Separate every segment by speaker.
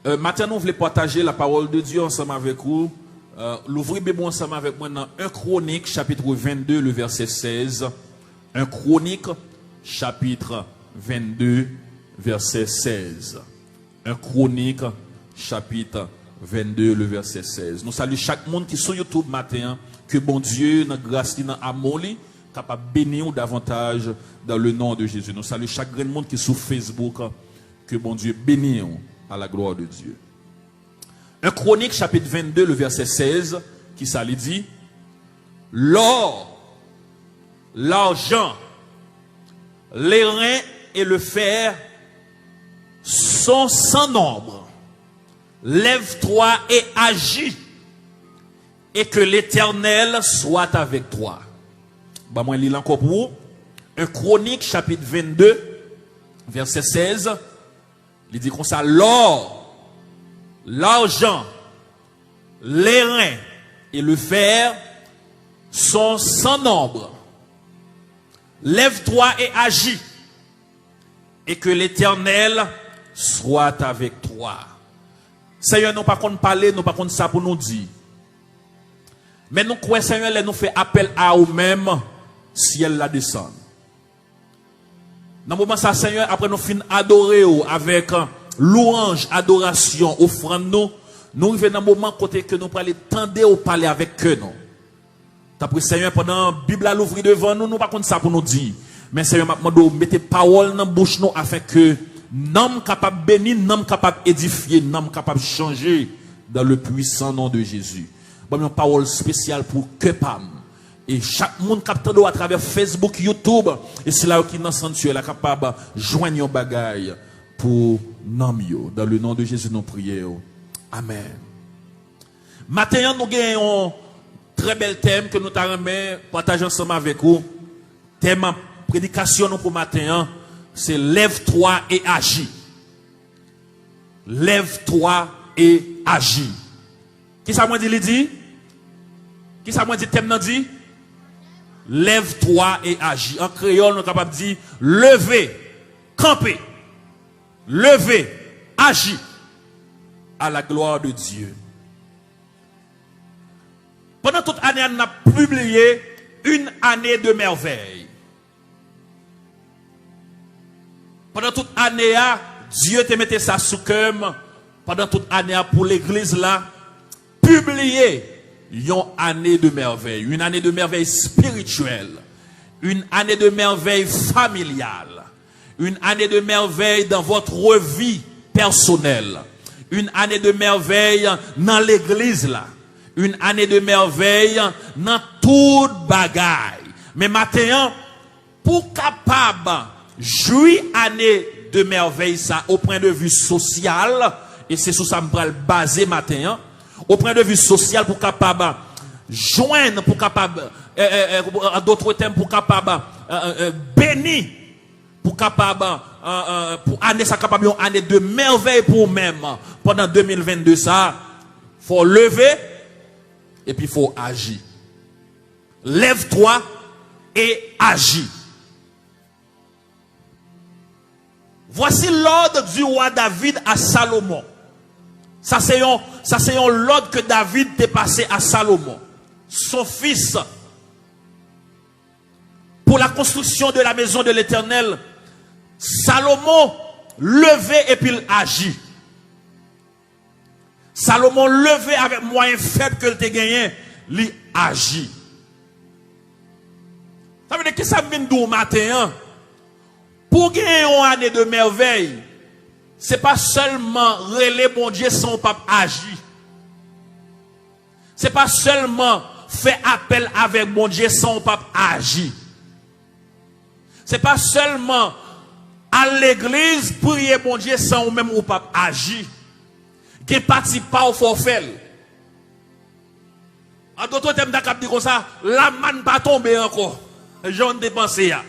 Speaker 1: Maintenant, nous voulons partager la parole de Dieu ensemble avec vous. L'ouvrez bien ensemble avec moi dans 1 Chronique, chapitre 22, le verset 16. 1 Chronique, chapitre 22, verset 16. 1 Chronique, chapitre 22, le verset 16. Nous saluons chaque monde qui est sur YouTube matin. Que bon Dieu, dans grâce, dans amour, capable de bénir davantage dans le nom de Jésus. Nous saluons chaque grand monde qui est sur Facebook. Que bon Dieu bénisse à la gloire de Dieu. 1 Chronique, chapitre 22, le verset 16, qui ça lui dit: l'or, l'argent, les reins et le fer sont sans nombre. Lève-toi et agis, et que l'Éternel soit avec toi. Bah, moi, je lis encore pour vous. 1 Chronique, chapitre 22, verset 16. Il dit comme ça: l'or, l'argent, les reins et le fer sont sans nombre. Lève-toi et agis, et que l'Éternel soit avec toi. Seigneur, nous pas qu'on parler, nous pas qu'on ça pour nous dire. Mais nous croyons, Seigneur, nous fait appel à nous-mêmes, ciel la descend. Dans le moment ça, Seigneur, après nous fin adorer avec louange, adoration, offrande nous arrivons dans le moment côté que nous parler, tendez au parler avec eux, non. T'après, Seigneur, pendant la Bible à l'ouvrir devant nous, nous pas contre ça pour nous dire. Mais Seigneur, maintenant, mettez parole dans la bouche nous afin que nous capable de bénir, nous capable d'édifier, nous capable de changer dans le puissant nom de Jésus. Bon, une parole spéciale pour que Pam. Et chaque monde capte à travers Facebook, YouTube, et c'est là qui dans sanctuaire est capable de joindre un bagaille pour nous. Dans le nom de Jésus, nous prions. Amen. Maintenant, nous avons un très bel thème que nous avons partagé ensemble avec vous. Thème prédication pour matin, c'est lève-toi et agis. Lève-toi et agis. Qui ça m'a dit, il dit? Qui ça m'a dit, thème n'a dit? Lève-toi et agis. En créole, nous sommes capables de dire levez, campez, levez, agis à la gloire de Dieu. Pendant toute année, on a publié une année de merveille. Pendant toute année, Dieu te mettait ça sous cœur. Pendant toute année, pour l'église là, publier une année de merveille, une année de merveille spirituelle, une année de merveille familiale, une année de merveille dans votre vie personnelle, une année de merveille dans l'église là, une année de merveille dans toute bagaille. Mais maintenant, pour capable jouir année de merveille ça au point de vue social, et c'est sur ça que je vais baser matin, au point de vue social pour capable joindre, pour capable d'autres termes pour capable bénir, pour capable pour année ça capable une année de merveille pour même pendant 2022 ça faut lever et puis faut agir. Lève-toi et agis. Voici l'ordre du roi David à Salomon. Ça c'est un l'ordre que David t'a passé à Salomon, son fils, pour la construction de la maison de l'Éternel. Salomon levait et puis il agit. Salomon levait avec moyens faibles que il gagné, il agit. Ça veut dire que ça vient d'où matin? Pour gagner une année de merveille, c'est pas seulement relais bon Dieu sans pape agir. C'est pas seulement faire appel avec bon Dieu sans pape agir. C'est pas seulement à l'église prier bon Dieu sans ou même ou pape agir. Qui participe pas au forfait. En d'autres termes, d'accord, dit comme ça, la manne pas tomber encore. J'en dépensé ya.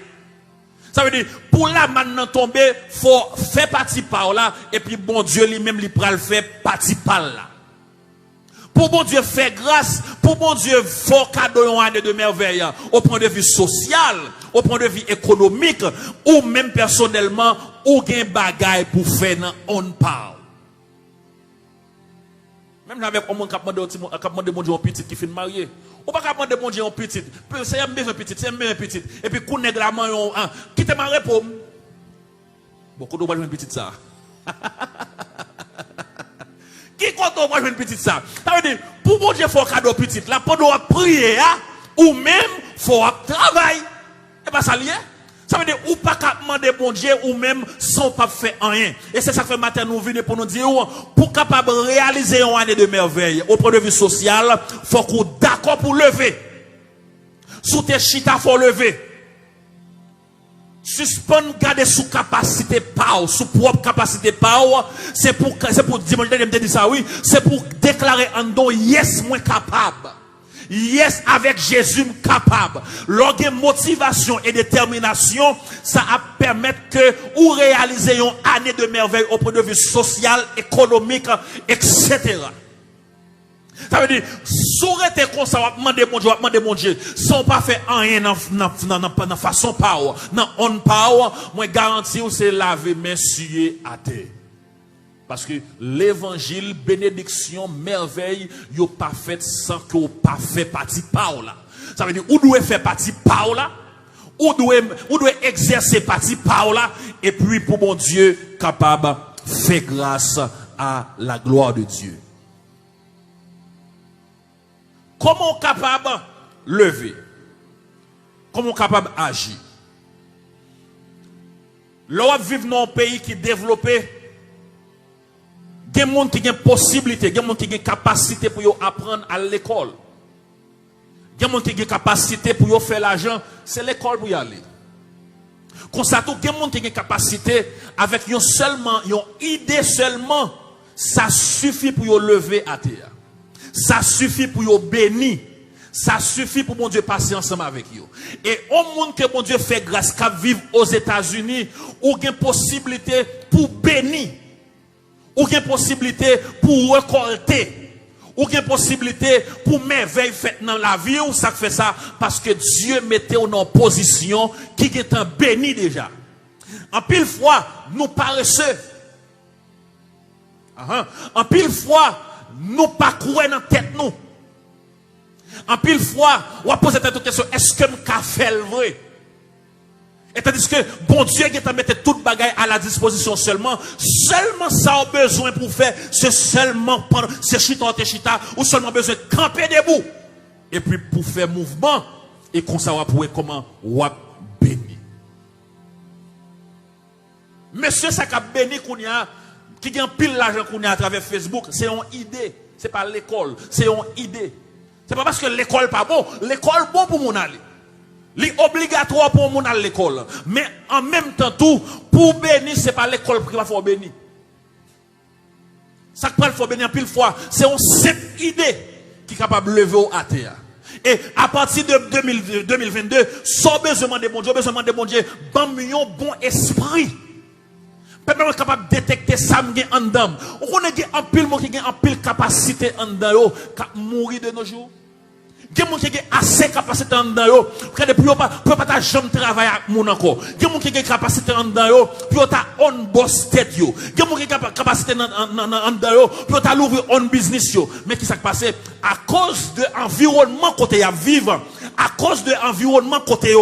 Speaker 1: Ça veut dire, pour la manne tomber, faut faire partie par là, et puis bon Dieu lui-même, il pourra le faire partie par là. Pour bon Dieu faire grâce, pour bon Dieu faut cadeau une année de merveille, au point de vue social, au point de vue économique, ou même personnellement, ou gain bagaille pour faire, on parle. Même avec un monde qui a demandé mon Dieu un petit qui finit marié. Ou pas demander mon Dieu un petit. C'est un besoin petit, c'est un besoin petit. Et puis, qu'on nègre la main, qui te marié pour. Beaucoup de gens une petite ça. Qui compte on va jouer une petite ça? Ça veut dire, pour mon Dieu, il faut un cadeau petit. Là, pendant prier, ou même, il faut travailler. Et pas ça lié. Ça veut dire, ou pas qu'à demander bon Dieu, ou même sans pas faire rien. Et c'est ça que matin nous venons pour nous dire, pour capable réaliser une année de merveille, au point de vue social, il faut qu'on d'accord pour lever. Sous tes chita, il faut lever. Suspendre, garder sous capacité power, sous propre capacité power, c'est pour dimanche dernier, me dit ça, oui, c'est pour déclarer en don, yes, moi capable. Yes, avec Jésus capable. Lorsque motivation et détermination, ça a permettre que ou réaliser une année de merveille au point de vue social, économique, etc. Ça veut dire, s'arrêter comme ça, demander mon Dieu, sans pas faire rien dans façon power, dans on power, moi garantis c'est laver main suer à terre. Parce que l'évangile, bénédiction, merveille, yo pas fait sans que vous pas fait partie par là. Ça veut dire, ou doit faire partie par là, ou doit exercer partie par là, et puis pour mon Dieu, capable, faire grâce à la gloire de Dieu. Comment capable lever? Comment capable agir? L'on vit dans un pays qui est développé. Il y a des gens qui ont possibilité, il y a des gens qui ont capacité pour apprendre à l'école. Il y a des gens qui ont capacité pour faire l'argent, c'est l'école pour y aller. Constaté, il y a des gens qui ont capacité avec une idée seulement, ça suffit pour lever à terre. Ça suffit pour bénir. Ça suffit pour mon Dieu passer ensemble avec vous. Et au monde que mon Dieu fait grâce qu'à vivre aux États-Unis, ou une possibilité pour bénir. Ou une possibilité pour récolter. Ou une possibilité pour merveille faite dans la vie. Ou ça fait ça parce que Dieu mettait en position qui est un béni déjà. En pile fois, nous paresseux. En pile fois, nous pas courir dans la tête nous. En pile fois, on va poser cette question, est-ce que je fais le vrai? Et tandis que bon Dieu qui t'a mis toute bagaille à la disposition seulement ça a besoin pour faire, c'est seulement prendre ces chita, ou seulement besoin de camper debout. Et puis pour faire mouvement, et qu'on saura pour comment on va bénir. Monsieur, ça a béni qu'on y a, qui gagne pile l'argent qu'on a à travers Facebook, c'est une idée. C'est pas l'école, c'est une idée. C'est pas parce que l'école pas bon, l'école bon pour mon aller. C'est obligatoire pour mon aller l'école. Mais en même temps tout, pour bénir, c'est pas l'école qui va faire bénir. Ça qui va faire bénir pile fois, c'est une simple idée qui est capable de lever à terre. Et à partir de 2022, sans besoin de bon Dieu, bon esprit. Peuple est capable de détecter ça en dedans. On connaît un pile monde qui a en pile capacité en dedans qui mourir de nos jours. Il y a des gens qui ont assez de capacité en dedans pour ne pas jamais travailler avec mon encore. Il y a des gens qui ont capacité en dedans pour on boss tête. Il y a des gens qui ont capacité en dedans pour ouvrir on business. Mais qui s'est passé à cause de l'environnement côté à vivre, à cause de l'environnement côté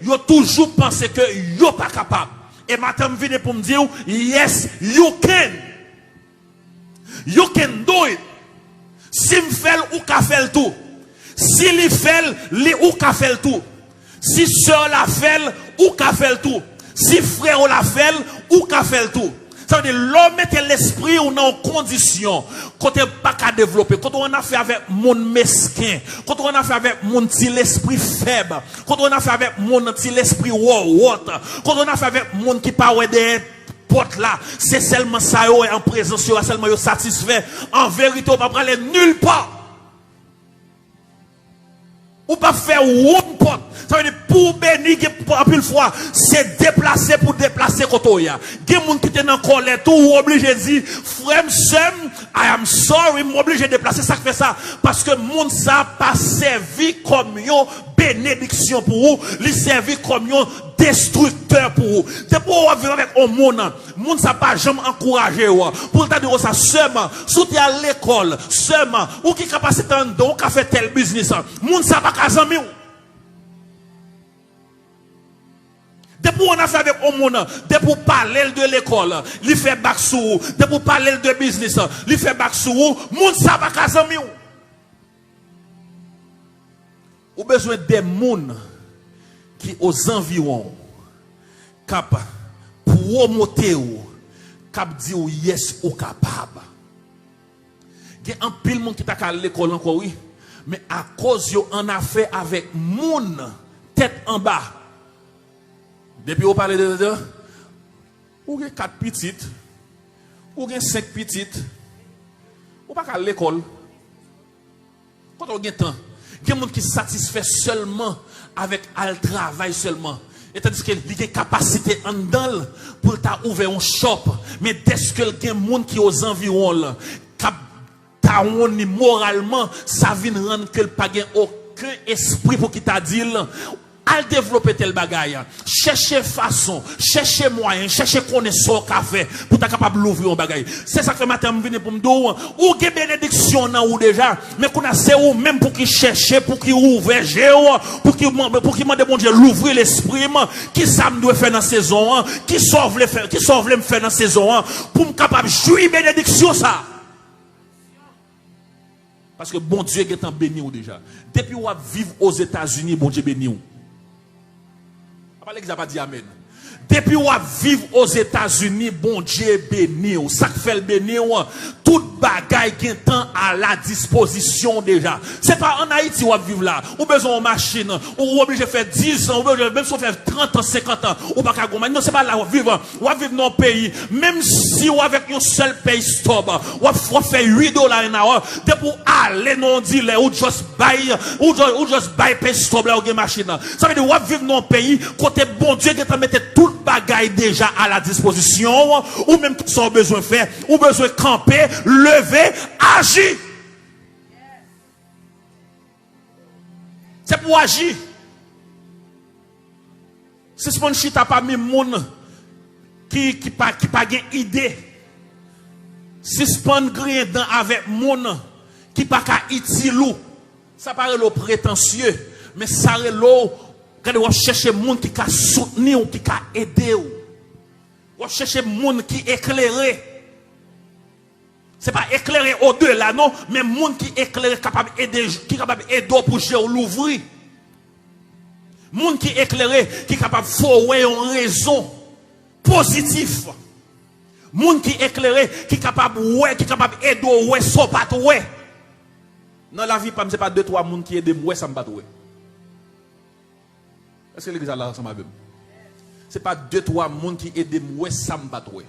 Speaker 1: ils ont toujours pensé que ils sont pas capables. Et maintenant, je viens pour me dire, yes, you can. You can do it. Si je fais ou ka fait tout. Si li fait, li ou ka fait tout. Si soeur la fait, ou ka fait tout. Si frère la fait, ou ka fait tout. Ça veut dire, l'homme mette l'esprit ou dans condition. Quand on pas qu'à développer, quand on a fait avec mon mesquin, quand on a fait avec mon petit l'esprit faible, quand on a fait avec mon petit l'esprit water, quand on a fait avec mon qui parle des potes là, c'est seulement ça en présence, seulement satisfait. En vérité, on va pas aller nulle part. Ou pas faire one pot. Ça veut dire, pour bénir, en pile fois, c'est déplacer pour déplacer kotoya. Gen moun qui te dans colère tout ou obligé dire frère Sam, I am sorry, m'obligé de déplacer ça fait ça parce que moun ça pas servi comme une bénédiction pour vous, il servi comme un destructeur pour vous. C'est pour vous vivre avec un monde, moun ça pas jamais encourager pour te dire ça seulement, si tu es à l'école, seulement ou qui capacité en don, qui fait tel business, moun ça pas kazami ou. Depuis on a fait avec un monde, depuis pour parler de l'école, il fait bac sous, depuis pour parler de business, il fait bac sous, moun ça pas kazami ou. Ou besoin des gens qui aux environs cap promoter ou cap dire yes ou capable. Il y a un pile monde qui t'a à l'école encore oui, mais à cause yo en a fait avec moun tête en bas. Depuis on parle de ou gen 4 petites ou gen 5 petites ou pas à l'école. Quand on gen temps il y a des gens qui sont satisfaits seulement avec le travail seulement. Et tandis qu'il y a des capacités en dedans pour ouvrir un shop. Mais dès que il y a des gens qui aux environs, qui moralement, ça vient rendre qu'il n'y a pas aucun esprit pour qui t'a dit. À développer tel bagaille, chercher façon, chercher moyen, chercher connaissance qu'a fait pour être capable d'ouvrir un bagaille. C'est ça que matin me vient pour me dire ou que bénédiction nan ou déjà, mais qu'on a c'est ou même pour qui chercher, pour qui ouvrir pour qui demander bon Dieu l'ouvrir l'esprit, qui ça me doit faire dans saison, qui sauve le faire, qui sauve le me faire dans saison pour me capable jouir bénédiction ça. Parce que bon Dieu est en béni ou déjà. Depuis ou vivre aux États-Unis, bon Dieu béni ou. Pas dit amen. Depuis ou vivre aux États-Unis, bon Dieu béni ou. Ça fait le béni ou. Tout bagaille qui est à la disposition déjà. C'est pas en Haïti ou vivre là. Ou besoin de machine. Ou obligé de faire 10 ans. Ou même si on fait 30 ans, 50 ans. Ou pas qu'à gommer. Non, c'est pas là où vivre. Ou vivre dans un pays. Même si ou avec un seul pays stop. Ou fait $8 an hour. Depuis aller non dealer. Ou just buy pays stop là ou une machine. Ça veut dire ou vivre dans un pays. Côté bon Dieu qui t'a mis tout bagaille déjà à la disposition. Ou même tout ça besoin de faire. Ou besoin de camper. Lever, agir. C'est pour agir. Si ce n'est pas mis moun qui pas idée. Si ce n'est pas avec moun qui pas itilou. Ça paraît le prétentieux, mais ça paraît l'eau quand on cherche moun qui ka soutenir ou qui ka aider ou. On cherche moun qui éclairé. C'est pas éclairé au-delà, non, mais monde qui éclairé capable aider, qui capable aider pour gérer l'ouvrir. Monde qui éclairé, qui capable forwer une raison positive. Monde qui éclairé, qui capable aider ouais, so pas ouais. Dans la vie, c'est pas 2-3 monde qui aident ouais, ça me pas ouais. Est-ce que l'église a là ensemble avec moi? C'est pas 2-3 monde qui aident ouais, ça me pas ouais.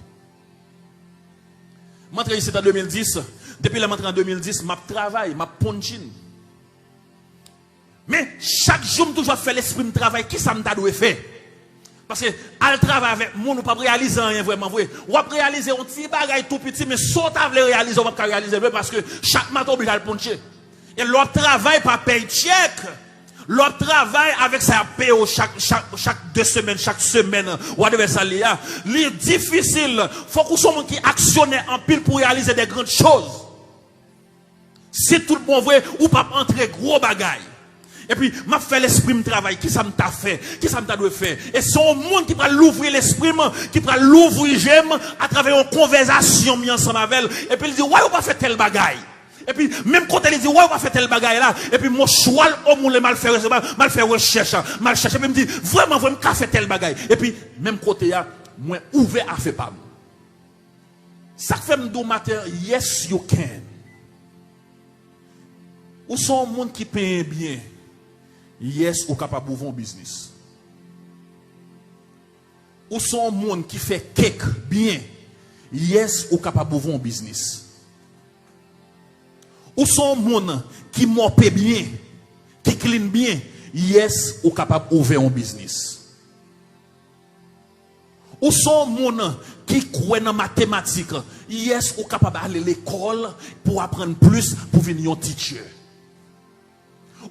Speaker 1: Je suis ici en 2010. Depuis la rentrée en 2010, je travaille, je punchine. Mais chaque jour, je toujours fait l'esprit de travail. Qui ça me doit faire? Parce que à travail avec moi, nous ne pouvons pas réaliser rien vraiment vrai. On va réaliser un petit bagage tout petit, mais si on veut réaliser, on va pas réaliser parce que chaque matin, on est obligé de puncher. Et l'autre travail pas paycheck. L'autre travail avec sa paye chaque 2 semaines, chaque semaine, whatever ça l'est. C'est difficile. Faut qu'on soit qui actionne en pile pour réaliser des grandes choses. Si tout le monde veut, ou pas entrer gros bagaille. Et puis, m'a fait l'esprit de travail. Qui ça m'a fait? Qui ça m'a doit faire? Et c'est un monde qui va l'ouvrir l'esprit, qui va l'ouvrir j'aime à travers une conversation mis ensemble avec elle. Et puis il dit, ouais, on va faire tel bagaille. Et puis, même quand elle dit, ouais, on va faire tel bagaille là, et puis, mon choix, on le mal faire recherche, mal chercher, et puis, me dit, vraiment, qu'à faire tel bagaille. Et puis, même côté là, moi, ouvert à faire pas. Ça fait me dire matin, yes, you can. Ou sont un monde qui paye bien, yes, ou capable d'ouvrir un business. Ou sont un monde qui fait cake bien, yes, ou capable d'ouvrir un business. Ou sont moun qui mope bien, qui clean bien, yes, ou capable d'ouvrir un business. Ou sont moun qui croient dans mathématiques. Yes, ou capable d'aller à l'école pour apprendre plus pour venir un teacher.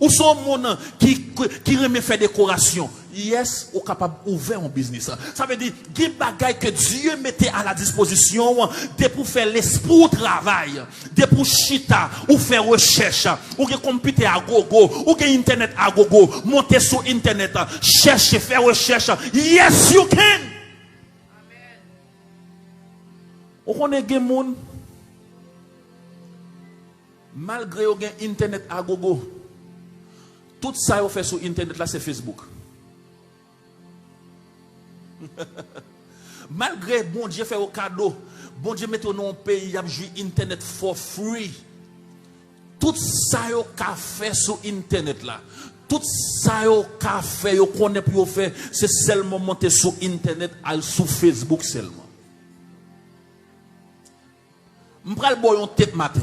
Speaker 1: Ou sont moun qui aiment faire décoration. Yes, ou capable d'ouvrir un business. Ça veut dire, il y a des bagages que Dieu mettait à la disposition de pour faire l'esprit au travail, de pour chita, ou faire recherche, ou que computer à gogo, ou que internet à gogo, monter sur internet, chercher, faire recherche. Yes, you can. Ou connaît des gens, malgré yon gen internet à gogo, tout ça yon fait sur internet là c'est Facebook. Malgré bon Dieu fait au cadeau, bon Dieu mette dans un pays y a joué internet for free. Tout ça yon ka fait sur internet là. Tout ça yon ka fait, yon connaît pour faire, c'est seulement monter sur internet, sur Facebook seulement. Je prends le boyon tête matin.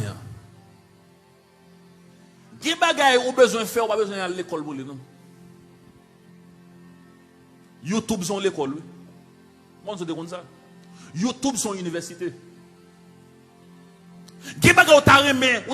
Speaker 1: Qui bagaille ou besoin de faire ou pas besoin d'aller à l'école pour lui non? YouTube sont l'école. Moi je dis comme ça. YouTube sont université. Qui bagaille ou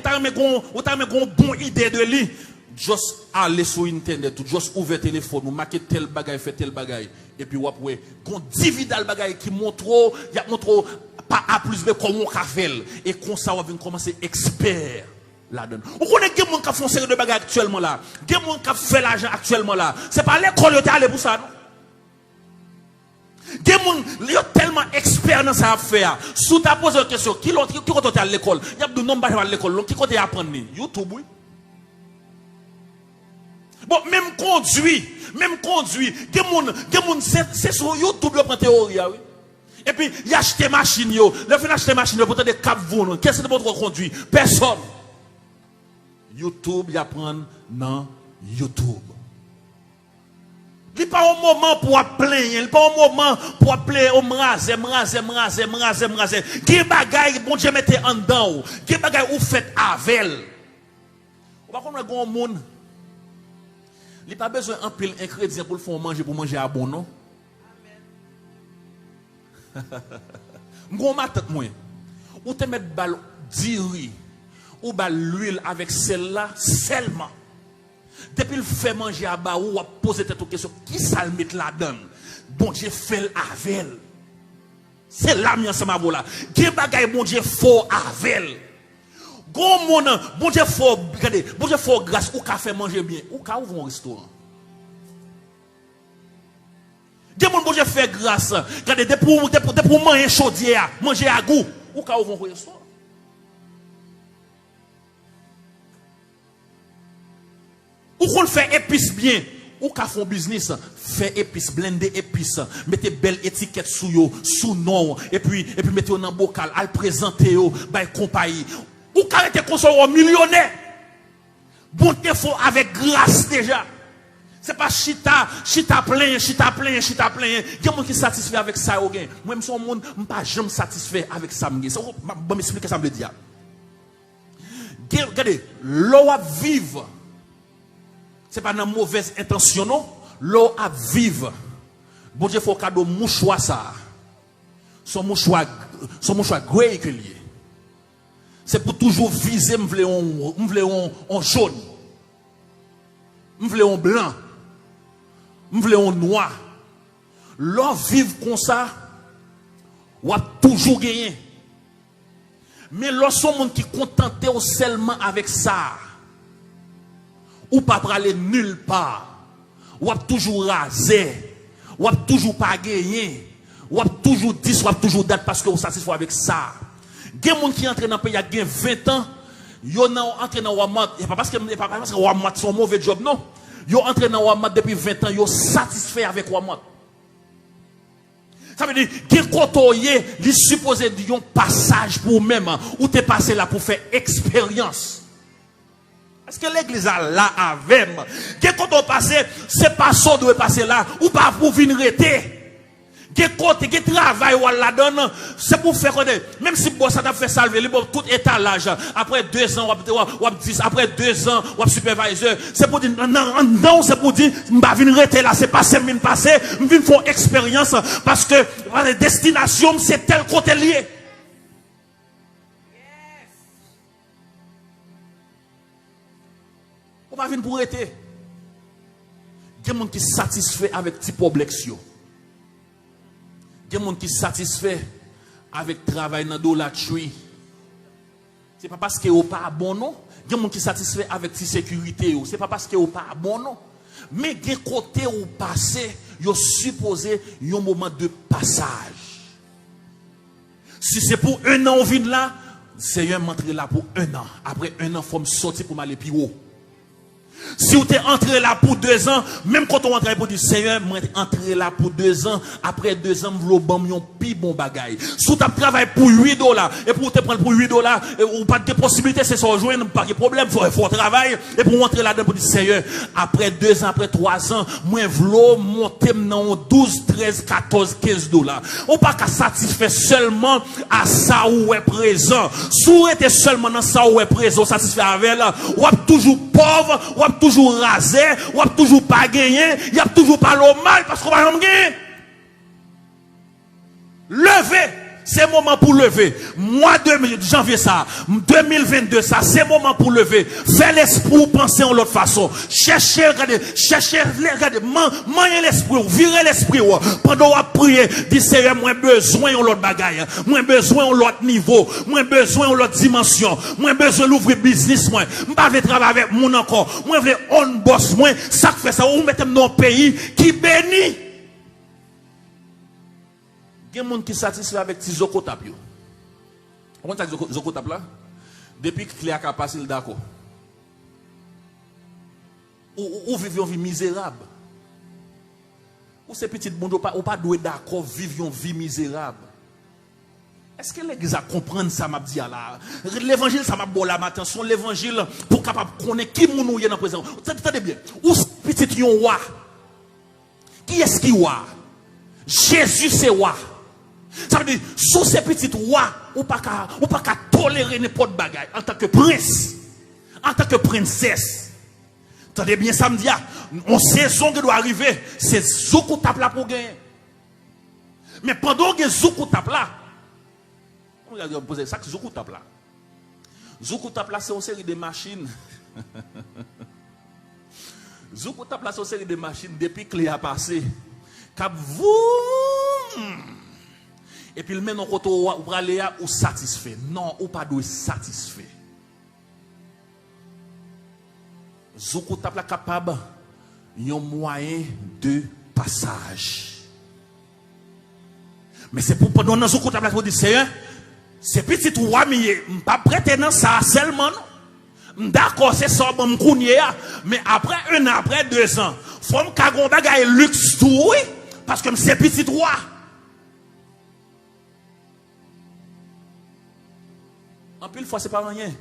Speaker 1: t'as une bonne idée de lui. Juste aller sur internet, juste ouvrir téléphone, ou marquer tel bagaille, faire tel bagaille. Et puis ouais, qu'on dividal bagaille qui montre, il y a montre pas A plus B comment on fait. Et comme ça, on va commencer expert là-dedans. Vous connaissez des gens qui font série de bagages actuellement là. Des gens qui font l'argent actuellement là. C'est pas l'école qui est allé pour ça, non? Des gens qui sont tellement experts dans ça affaire. Si tu as posé une question, qui est à l'école? Il y a de nombreux à l'école. Qui est à apprendre? YouTube, oui. Bon, même conduit, des gens, c'est sur YouTube, ils prennent théorie, oui. Et puis, il a acheté machine, le fait acheter machine, pour des cap vous, qu'est-ce que c'est pour conduire? Personne. YouTube, il apprend dans YouTube. Il n'y a pas un moment pour appeler, il n'y a pas un moment pour appeler au mraser. Qui bagaille, bon Dieu, mettez en dedans, qui bagaille ou faites avec. On va comprendre qu'on monde. Il n'y a pas besoin d'un pile ingrédient pour le faire manger, pour manger à bon, non? M'gon matin moi ou te mettre balle diri ou balle l'huile avec celle-là seulement depuis le fait manger à bas ou poser cette question qui ça le met là-dedans bon Dieu fait avec c'est là mi ensemble avec là qui bagaille bon Dieu fort avec gon mon bon Dieu fort regardez bon Dieu fort grâce ou ka fait manger bien ou ka ouvrir un restaurant. Des gens qui fait grâce, regardez, pour manger chaudière, manger à goût, ou quand vous voyez ça. Ou qu'on fait épices bien, ou quand font business, fait épices, blender épices, mettez belle étiquette sous yo, sous nom, et puis mettez dans un bocal, à le présenter yo, by compagnie. Ou quand vous êtes consommé millionnaire, bon te faut avec grâce déjà. C'est pas chita plein. Il y a des gens qui sont satisfaits avec ça. Moi, je suis un monde, je ne suis pas jamais satisfait avec ça. Je vais m'expliquer ça. Regardez, l'eau à vivre, ce n'est pas une mauvaise intention, non? L'eau à vivre. Bon Dieu, il faut cadeau mouchoir ça. Son mouchoir grey que lié. C'est pour toujours viser, je veux un jaune. Je veux un blanc. Je veux un noir. L'on vivre comme ça, ou a toujours gagné. Mais lorsqu'on monde qui contenté seulement avec ça, ou pas pour aller nulle part, ou a toujours rasé, ou a toujours pas gagné, ou a toujours 10, ou a toujours date parce que vous satisfait avec ça. Il y a des gens qui entrent dans le pays il y a 20 ans, ils entrent dans Walmart, et pas parce que Walmart c'est un mauvais job, non. Ils entrent dans Walmart depuis 20 ans, ils sont satisfaits avec Walmart. Ça veut dire que quand il supposé dire un passage pour même, ou tu es passé là pour faire expérience. Est-ce que l'église a là avec moi? Quand on passe, c'est pas ça doit passer là, ou pas pour venir arrêter. Gen côté, gen travail ou la donne, c'est pour faire côté. Même si boss ça t'a fait salver, tout étalage. Après 2 ans, ou 10, après 2 ans, ou superviseur, c'est pour dire, non, c'est pour dire, m'ba vinn rester là, c'est pas 5 minutes passées, m'vinn faire expérience, parce que, la destination, c'est tel côté lié. On va venir pour arrêter. Il y a des gens qui sont satisfaits avec petit problème. Il y a des gens qui sont satisfaits avec le travail dans l'idolâtrie. Ce n'est pas parce que vous pas bon non. Il y a des gens qui sont satisfaits avec la sécurité. Ce n'est pas parce que vous pas bon non. Mais il y a des côtés où passer, vous supposez un moment de passage. Si c'est pour 1 an, on vient là, c'est un entrer là pour 1 an. Après 1 an, il faut me sortir pour m'aller plus haut. Si vous êtes entré là pour 2 ans, même quand on rentre pour dire Seigneur, moi entré là pour 2 ans, après 2 ans, vous avez un plus bon bagage. Si vous travaillez pour $8, et pour te prendre pour $8, ou pas de possibilité, c'est ça, rejoindre, pas de problème, il faut travailler, et pour rentrer là-dedans pour dire Seigneur, après 2 ans, après 3 ans, moi, vous monter dans 12, 13, 14, $15. On pas qu'à satisfaire seulement à ça où est présent. Si vous êtes seulement dans ça où est présent, satisfait avec là, ou êtes toujours pauvre, ou êtes toujours rasé, ou êtes toujours pas gagné, il y a toujours pas le mal parce qu'on va jamais gagner. Levez, c'est le moment pour lever. Mois de janvier ça, 2022 ça, c'est le moment pour lever. Fais l'esprit penser en l'autre façon. Cherchez, regardez, maniez l'esprit, virez l'esprit. Pendant qu'on prier, dis Seigneur, moi besoin de l'autre bagaille, moi besoin de l'autre niveau, moi besoin de l'autre dimension, moi besoin d'ouvrir business, moi veux travailler avec mon encore, moi veux on boss, moi ça fait ça, ou mettez dans un pays qui bénit. Il y a des gens qui sont satisfaits avec ces zokotap. Vous comprenez ce zokotap là? Depuis que Cléa a passé le d'accord. Ou vivons une vie misérable. Ou ces petites bonnes, ou pas doué d'accord, vivons une vie misérable. Est-ce que l'église a compris ça m'a dit là? L'évangile ça m'a bon la attention, l'évangile pour capable connaître qui moun ou dans présent. Attendez bien. Ou petit yon roi. Qui est-ce qui roi? Jésus c'est roi. Ça veut dire, sous ces petites rois, ou pas qu'à tolérer n'importe bagaille en tant que prince, en tant que princesse. Attendez bien, ça me dit, on saison qui doit arriver, c'est Zoukou tape là pour gagner. Mais pendant que Zoukou tape là, on va poser ça, Zoukou tape là. Zoukou tape là, c'est une série de machines. Zoukou tape là, c'est une série de machines depuis que Clé a passé. Cap vous. Et puis, maintenant, quand on aller ou satisfait. Non, ou pas de satisfait. Zoukou tape la capable, un moyen de passage. Mais c'est pour pendant Zoukou tape la pour dire, Seigneur, c'est petit roi, mais pas prêter dans ça seulement. D'accord, c'est ça, bon, mais après 1 an, après 2 ans, faut me cagon bagaille luxe tout, parce que c'est petit roi. En plus, fois, c'est pas rien.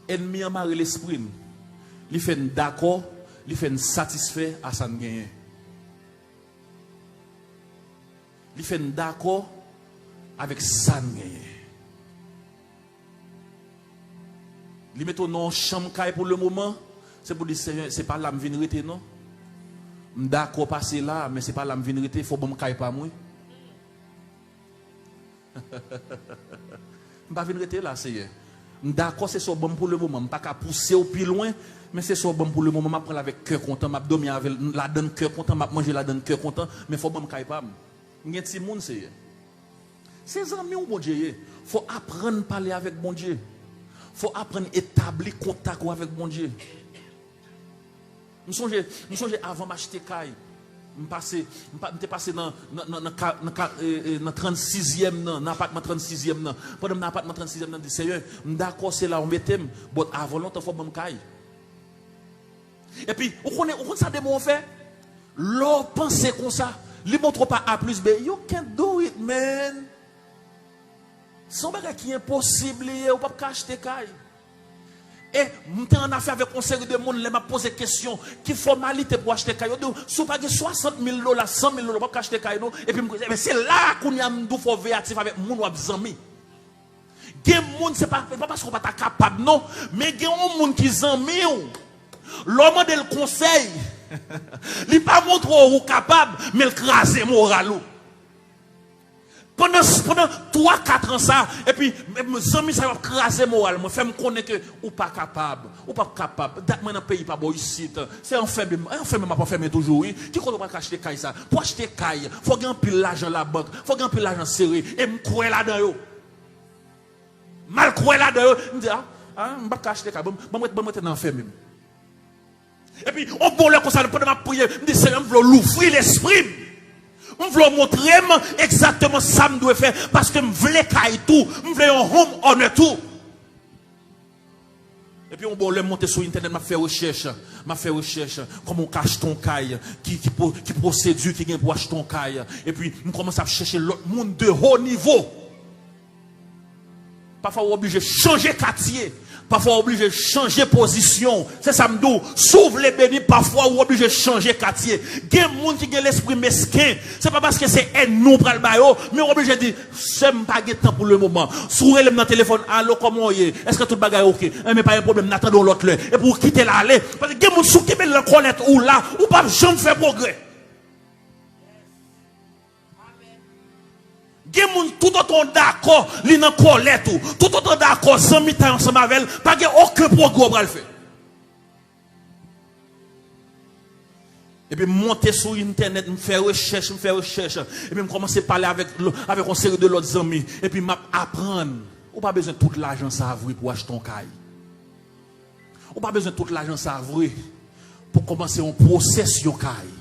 Speaker 1: Ennemi en marre l'esprit. Il fait d'accord, il fait satisfait à sa gagne. Il fait d'accord avec sa gagne. Il met ton chambre pour le moment. C'est pour dire, c'est pas là que je viens rester, non? D'accord, passer là, mais c'est pas là que je viens rester. Il faut que je pas moi. Je ne vais pas rester là, c'est. D'accord, c'est ça bon pour le moment. Je ne vais pas pousser au plus loin, mais c'est ça bon pour le moment. Je prends avec cœur content, je dormir avec la donne cœur content, je manger la donne cœur content, mais il faut que je ne pas. Il y a des gens qui c'est. Ces amis ou bon Dieu, il faut apprendre à parler avec bon Dieu. Il faut apprendre à établir contact avec bon Dieu. Je songe avant m'acheter caille. Je passé dans 36e, dans l'appartement 36e. Pendant l'appartement 36e, je dis Seigneur, d'accord, c'est là, on met thème. Mais avant longtemps, il faut que je caille. Et puis, on connaît ça de mon fait. L'on pense comme ça. Ne montre pas A plus B. You can't do it, man. C'est un bagage qui est impossible. On ne peut pas acheter caille. Et je en affaire avec un série de monde, les m'a posé question, qui formalité pour acheter caillou. Si vous pas 60 000 $, 100 000 $, pour acheter caillou, et puis c'est là qu'on y a un faut véatif avec mon ou amis. Gen moun c'est pas parce qu'on pas capable non, mais gen un monde qui zami l'homme de le conseil. Il pas montre ou capable, mais le craser moral. Pendant 3-4 ans ça, et puis mes amis ça va craser moral, me fait me connaître que ou pas capable, date moi dans pays pas bon ici, c'est enfermé m'a pas fermé toujours oui. Qui qu'on pas acheter caille ça? Pour acheter caille, faut gagner pile l'argent la banque, faut gagner pile l'argent serré et me croire là-dedans yo. Mal croire là-dedans, me dit on pas acheter caille, bon mettre dans enfermé. Et puis on bon là comme ça pendant ma prière, me dit Seigneur, je veux l'ouvrir l'esprit. Je veux montrer exactement ça que je dois faire parce que je veux caille tout, je veux un home honor tout. Et puis on va monter sur internet, m'a fait recherche, comment on cache ton caille, qui procédure qui gagne pour acheter ton caille. Et puis on commence à chercher l'autre monde de haut niveau. Parfois on est obligé de changer quartier. Parfois, on est obligé de changer position. C'est ça, m'dou. S'ouvre les bénis, parfois, on est obligé de changer quartier. Il y a des gens qui ont l'esprit mesquin. C'est pas parce que c'est nous pour le bail, mais on est obligé de dire, c'est pas de temps pour le moment. Sourez-le dans le téléphone, allô, comment est? Est-ce que tout le bagage est ok? Mais pas un problème, n'attendons l'autre là. Et pour quitter l'aller, parce que il y a des gens qui veulent le connaître ou là, ou pas jamais faire progrès. Il y a des gens tout autant d'accord, li nan colère tout autant d'accord, sans mi-temps ensemble avec, pas aucun progrès pour le faire. Et puis monter sur internet, me faire recherche, et puis me commencer à parler avec une série de l'autres amis, et puis m'apprendre. Ou pas besoin de tout l'argent ça vrai pour acheter ton caille. Ou pas besoin de tout l'argent ça vrai pour commencer un processus caille.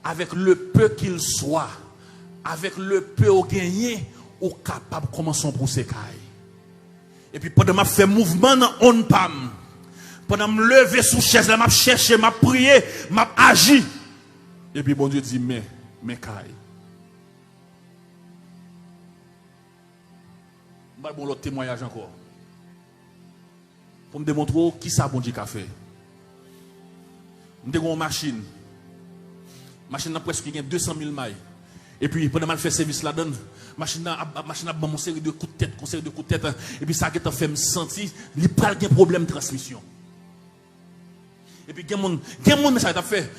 Speaker 1: Avec le peu qu'il soit. Avec le peu au gagné, ou capable de commencer pour ces cailles. Et puis pendant que je fais mouvement dans on pam, pendant que je me lever sous chaise, je cherche, je prie, je agis. Et puis bon Dieu dit, mais cailles. Je vais vous l'autre témoignage encore. Pour me démontrer qui ça bon Dieu a fait. Je une machine. Machine a presque 200 000 mailles. Et puis, pendant que je fais service là-dedans, machine a une série de coups de tête, et puis ça a fait me sentir, il n'y a pas de problème de transmission. Et puis, il y a des gens qui ça a fait.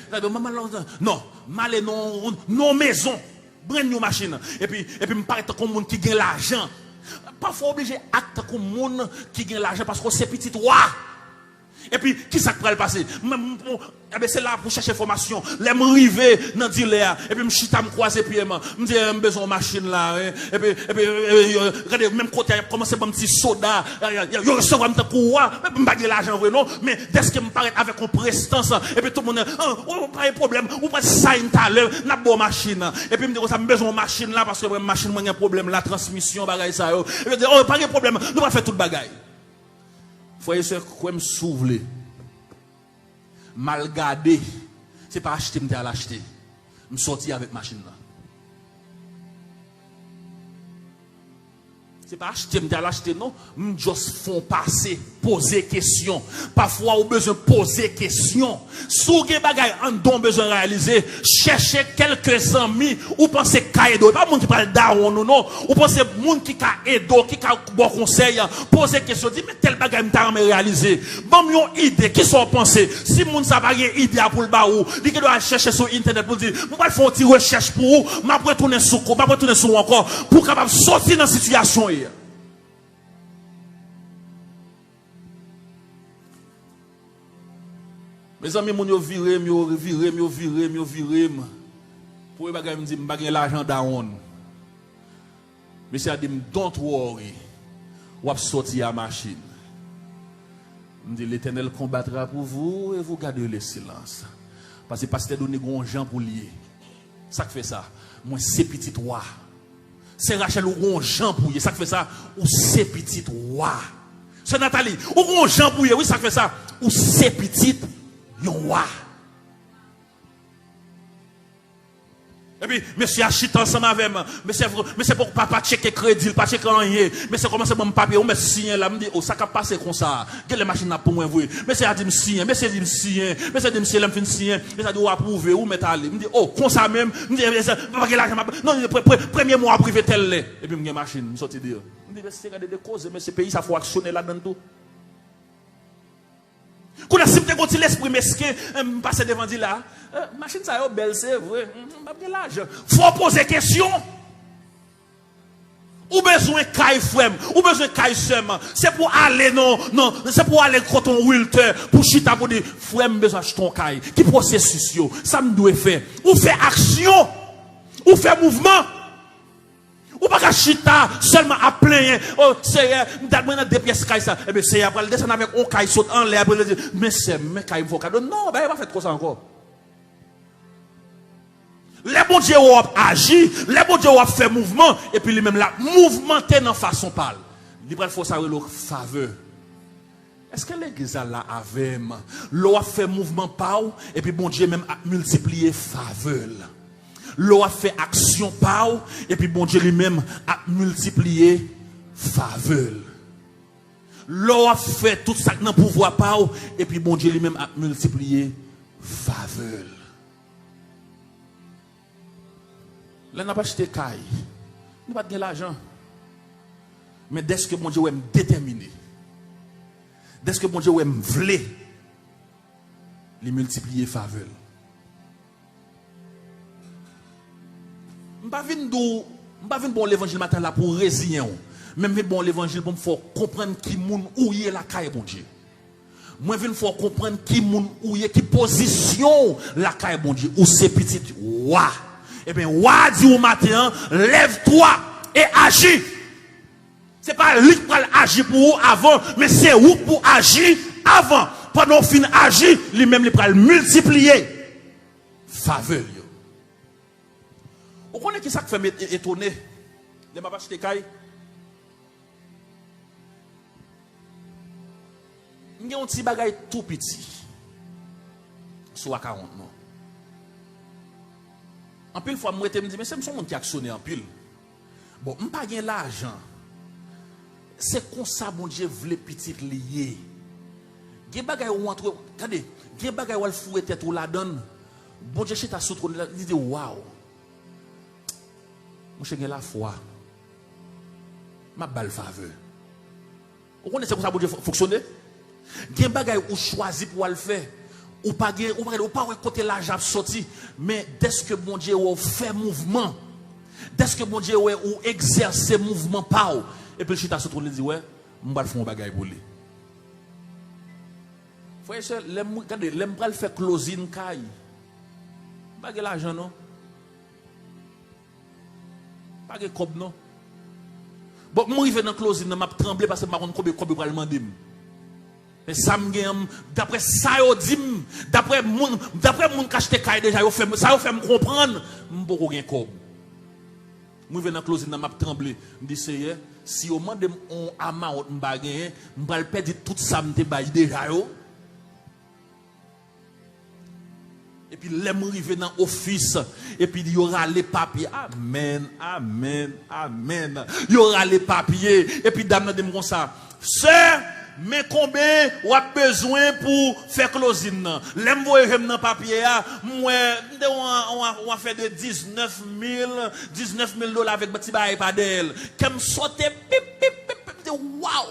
Speaker 1: Non, malé non maison, brand new machine. Et puis, je parle comme monde qui gagne l'argent. Parfois, obligé d'acte comme monde qui gagne l'argent parce que c'est petit roi. Et puis, qui ça peut le passer? C'est là pour chercher information. Les m'river dans dealer. Et puis, je suis croisé puis je dis, j'ai besoin de machine là. Et puis, regardez, même côté, commencer à un petit soda. Je reçois un petit coup, je ne pas de l'argent, non. Mais dès que je me parle avec une prestance, et puis tout le monde, pas de problème, ou pas de ça, une talent, n'a pas de machine. Et puis, je me dis, j'ai besoin de machine là, parce que la machine, il y a un problème, la transmission, bagaille ça. Et puis, je dis, pas de problème, nous allons faire tout le bagaille. Frère et sœur, quoi me souffler, mal gardé, c'est pas acheter, me l'acheter, me sortir avec machine là. C'est pas acheter, me l'acheter, non, me juste font passer, poser question. Parfois, on a besoin de poser question. Si vous avez besoin de réaliser, cherchez quelques amis, ou pensez qu'à aider. Pas monde qui parle d'argent, non. Ou pensez monde qui a aidé, qui a bon conseil, poser question, dit, mais tel bagage m'ta réaliser. Bon, une idée, qui sont pensés. Si monde ça pas une idée pour le baou, dit que doit chercher sur internet pour dire, vous allez faire une recherche pour vous, m'a retourner sur quoi, m'a retourner sur encore, pour capable sortir dans la situation. Mes amis, ils viré. Pour eux, ils me disent, je n'ai l'argent down. Mais c'est à dire, don't worry. Ou à sortir à la machine. Je me dis, l'Éternel combattra pour vous et vous gardez le silence. Parce que pasteur donné un gens pour lier. Ça qui fait ça. Moi, c'est petit roi. C'est Rachel ou un gens pour lier. Ça qui fait ça. Ou c'est petit roi. C'est Nathalie. Ou un gens pour lier. Oui, ça qui fait ça. Ou c'est petit roi. Et puis, monsieur achète ensemble avec moi. Mais c'est pour pas checker crédit, pas checker rien. Mais c'est comment c'est mon papier, on met signer là, me dit, oh, ça va passer comme ça. Quelle machine a pour moi, vous? Mais c'est à dire, signer, mais c'est dire, signer, mais c'est dire, monsieur, là, me fait signer, mais ça doit approuver, ou mettre aller. Me dit, oh, comme ça même, me dit, pas que l'argent, non, premier mois privé tel lait. Et puis, me dit, machine, me sorti dire. Me dit, mais c'est des causes, mais ce pays, ça faut actionner là-dedans tout. Quand on a simple de l'esprit mesquin, passer devant dit là, machine ça est belle, c'est vrai, pas de l'âge. Faut poser question. Ou besoin caille frère, ou besoin caille seulement. C'est pour aller non, c'est pour aller coton Wilter pour chita pour dire frère besoin acheter ton caille. Qui processus yo, ça me doit faire. Ou faire action, ou faire mouvement. Ou pas chita seulement à plein. Oh, c'est d'abord deux pièces caille ça. Eh bien, c'est après descendre avec un caille saute en l'air après dire mais c'est mais caille faut cadeau. Non, ben il va faire trop ça encore. Les bon Dieu ont agi, les bon Dieu ont fait mouvement et puis lui même là mouvementé dans façon parle. Il faut savoir le faveur. Est-ce que l'église là avait l'eau a fait mouvement par et puis bon Dieu même a multiplié faveur. L'eau a fait action par et puis bon Dieu lui-même a multiplié faveur. L'eau a fait tout ça dans pouvoir par et puis bon Dieu lui-même a multiplié faveur. Là n'a pas acheté caille. Nous pas de l'argent. Mais dès que bon Dieu est déterminé. Dès que bon Dieu est voulé les multiplier faveur. Je ne pas venir bon l'évangile matin là pour résigner. Même bon l'évangile pour me faire comprendre qui moun ou y est la caille bon Dieu. Moi je faut comprendre qui moun ou y est qui position la caille bon Dieu ou c'est petit wa. Eh bien wa dit au matin lève-toi et agis. C'est pas lui qui va agir pour vous avant, mais c'est vous pour agir avant. Pendant fin agir, lui-même il va multiplier faveur. Vous connaissez qui ça qui fait étonner les mabaches de caille? Il y a un petit bagage tout petit. Soit 40 non. En pile fois, moi, je me dis, mais c'est un monde qui a actionné en pile. Bon, je n'ai pas l'argent. C'est comme ça, mon Dieu, voulait petit lié. Il y a des bagages où entre. Regardez, il y a des bagages où elle fouette tête ou la donne. Bon Dieu, je suis trône, il dit, waouh. Mon cher, la foi. Ma balle faveur. Vous connaissez comment ça bon Dieu fonctionner? Il y a des bagages où choisi pour le faire. Ou pas côté l'argent sorti, mais dès que mon Dieu a fait mouvement, dès que mon Dieu a exercé mouvement par et puis je suis dit ouais, je vais faire un bagage pour lui. Frère, regardez, je vais faire closing caille. Pas de l'argent non. Pas de cob non. Bon, moi je vais dans closing, je vais trembler parce que je ne sais pas combien pour demander. Mais ça me gagne, d'après ça, d'après mon qui achète caille déjà, ça fait me comprendre, je ne peux pas gagner. Moi, je vais dans la closine, je vais trembler. Je dis, Seigneur, si au moment de mon amant, je vais perdre tout ça, je vais déjà. Et puis, les arriver dans l'office, et puis il y aura les papiers. Amen, amen, amen. Il y aura les papiers. Et puis, dame, je dis ça, sœur, mais combien vous avez besoin pour faire closing? L'aime voyer dans papier, moi, on a fait de 19 000 dollars avec petit bail pas d'elle. Comme sauter, waouh!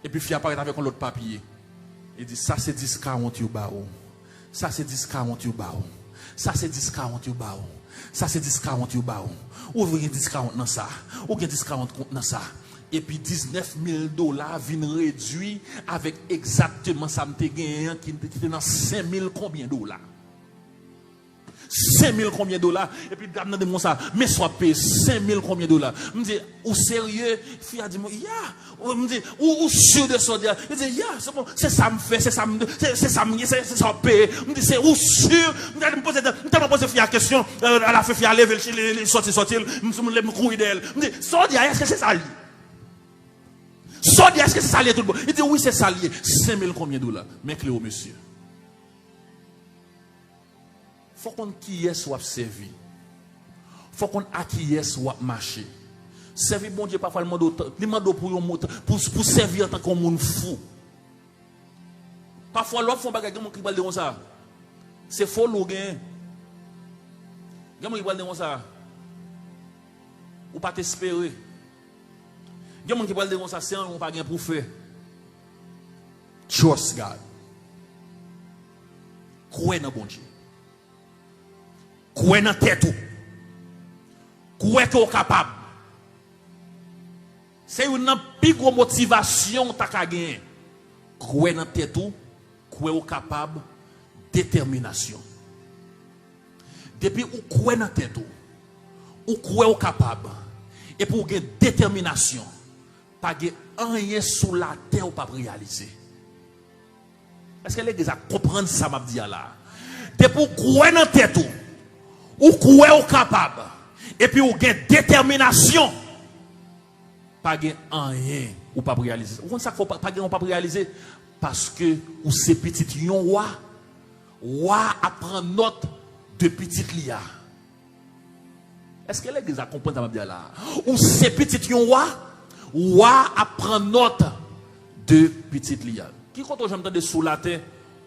Speaker 1: Et puis, il apparaît avec l'autre papier. Il dit, ça c'est 10-40 you bao. Ça c'est 10-40 you bao. Ça c'est 10-40 you bao. Ça c'est 10-40 you bao. Ou vous avez 10-40 dans ça. Ou vous avez 10-40 dans ça. Et puis 19 000 dollars viennent réduits avec exactement ça me gagné qui était dans 5 000 combien de dollars. 5 000 combien de dollars. Et puis dame de ça, mais soit payé 5 000 combien de dollars. Je me dis, ou sérieux, fille a dit, ya, me dit, ou sûr de ça, je dis, ya, c'est bon, c'est ça me fait, c'est ça paye. Je me dis, c'est ou sûr, je me pose fille la question, elle a fait fille à lever, sortir, je me courir d'elle. Je me dis, ça, est-ce que c'est ça? Est-ce que c'est salier tout le monde? Il dit oui, c'est salier. 5 000 combien de dollars? Mais Cléo, monsieur. faut qu'on qui est soit servi. Faut qu'on acquiesce soit marcher. Servir bon Dieu parfois le demande pour servir en tant que monde fou. Parfois l'autre font bagarre qui parle de comme ça. C'est faux ou gain. Gamin qui parle de comme ça. Ou pas t'espérer. Gamin qui parle de comme ça, c'est on pas gain pour faire. Trust God. Croyez dans bon Dieu. Croyez dans tête tout. Croyez que vous êtes capable. C'est une plus grosse motivation que vous avez gagné. Croyez dans tête tout. Croyez que vous êtes capable. Détermination. Depuis vous croyez dans tête tout. Vous croyez que vous êtes capable. Et pour gagner détermination, pas gagner rien sous la terre ou pas réaliser. Est-ce que les gens comprennent ça, m'a dit là? Depuis vous croyez dans tête tout. Ou croyez capable et puis ou gain détermination pas gain rien ou pas réaliser. Vous ça faut pas gain pas réaliser parce que ou c'est petit yon wa apprend note de petite lia. Est-ce que les gens comprennent ça m'a dit là? Ou c'est petit yon wa apprend note de petite lia. Qui quand j'entends de sous la terre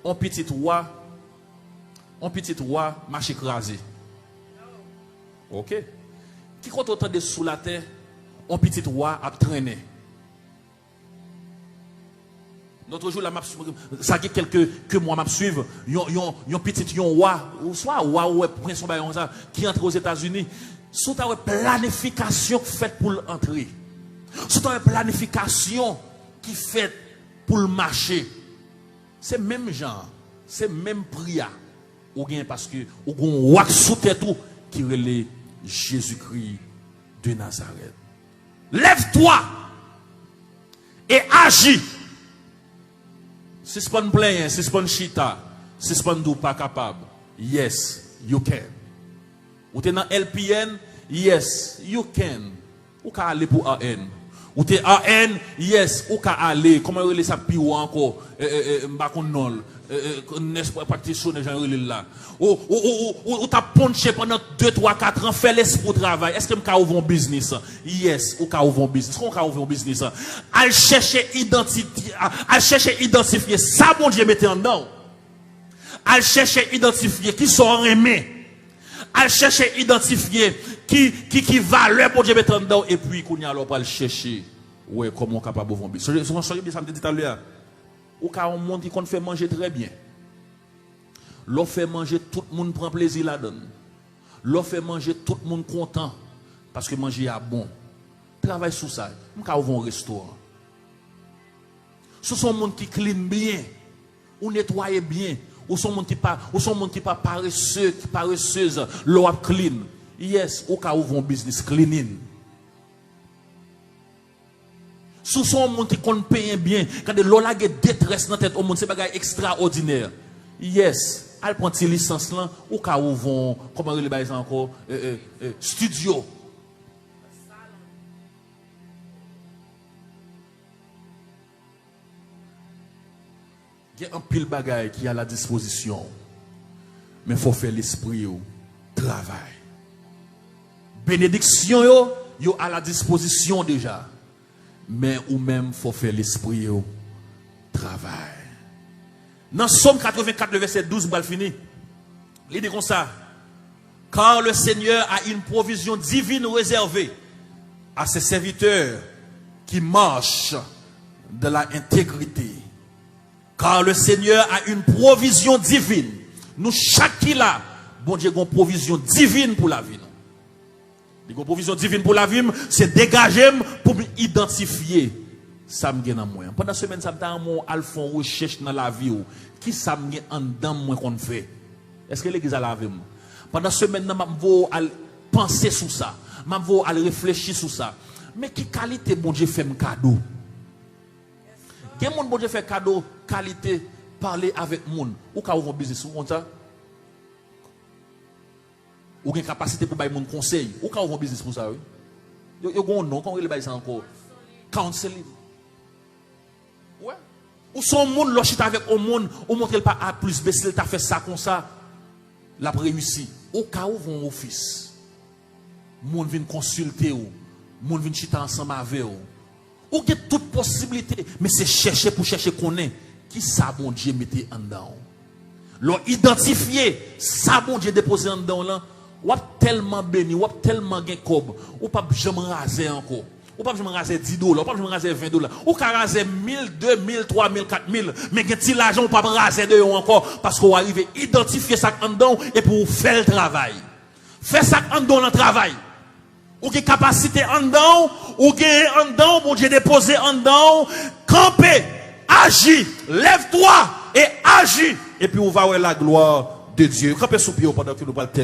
Speaker 1: on petit roi marche écrasé. OK. Qui quand on entend sous la terre, un petit roi a traîné. L'autre jour, ça fait quelques mois m'a suivre, yon petit roi, ou soit roi ou prince qui entre aux États-Unis, sous ta planification faite pour l'entrer. Sous ta planification qui faite pour le marché. C'est même genre, c'est même prière. Ou bien parce que ou gon roi sous tête tout qui relève Jésus-Christ de Nazareth. Lève-toi et agis. Si ce n'est pas plein, si ce n'est pas chita, si ce n'est pas capable. Yes, you can. Ou tu es dans LPN, yes, you can. Ou tu aller pour AN. Ou tu es AN, yes, ou tu aller. Comment on relève ça pire encore? Mbakonnol. N'est-ce pas practitioner genre là ou t'as punché pendant 2 3 4 ans fait l'esprit travail est-ce que m'ka ouvrir un business yes ou ka ouvrir un business qu'on ka ouvrir un business à chercher identifier ça bon Dieu mettez en dedans à chercher identifier qui sont aimés à chercher identifier qui valeur bon Dieu mettez en dedans et puis qu'on y alors pour le chercher ouais comment capable ouvrir un business ça me dit tout à l'heure. Ou quand on monde qui fait manger très bien. L'on fait manger, tout le monde prend plaisir là-dedans. L'on fait manger, tout le monde content. Parce que manger est bon. Travaille sur ça. On va ouvrir un restaurant. Ce sont des gens qui clean bien. Ou nettoyer bien. Ou sont des gens qui pas paresseuse. L'eau clean. Yes, ou quand ouvrir un business cleaning. Sous son monde qui compte payer bien, quand de l'ola get détresse dans tête au monde, c'est bagay extraordinaire. Yes, elle prend une licence là, ou ka ouvron, comment le bail encore, studio. Il y a un pile bagay qui est à la disposition. Mais il faut faire l'esprit au travail. Bénédiction yo à la disposition déjà. Mais ou même faut faire l'esprit au travail. Dans Somme 84, le verset 12, mal fini. Il dit comme ça. Car le Seigneur a une provision divine réservée à ses serviteurs qui marchent de la intégrité. Car le Seigneur a une provision divine. Nous, chaque qui là, bon Dieu a une provision divine pour la vie. Une provision divine pour la vie, c'est dégager pour identifier ça me gagne en moi. Pendant semaine ça me mon alphon recherche dans la vie qui ça me gagne en dedans moi qu'on fait. Est-ce que l'église a lavé moi? Pendant semaine m'a vo à penser sur ça, m'a vo à réfléchir sur ça. Mais qui qualité bon Dieu fait me cadeau? Quel monde bon Dieu fait cadeau qualité parler avec monde ou ka ouvrir business ou comme ça? Ou une capacité pour bailler mon conseil ou quand on business pour ça oui yo gon non quand on bailler ça encore counseling ouais ou son monde lorsqu'il avec au monde ou montre pas A plus B si il t'a fait ça comme ça. la réussi. Au cas où vont office, moun vient consulter ou, moun vient chita ensemble avec ou. Ou que toute possibilité, mais c'est chercher pour chercher qu'on est. Qui ça bon Dieu mettez en dedans? L'on identifier ça bon Dieu déposé en dedans là, ou tellement béni, ou tellement gain cob, ou pas jamais raser encore. Ou pas jamais raser $10, ou pas jamais raser $20. Ou ka raser 1000, 2000, 3000, 4000, mais gain ti l'argent ou pas raser de encore parce qu'on arrive identifier ça en dedans et pour faire le travail. Faire ça en dedans le travail. Ou qui capacité en dedans, ou qui en dedans, bon Dieu déposé en dedans, camper, agis, lève-toi et agis. Et puis on va voir la gloire de Dieu. Campez sous pied pendant que nous parlons.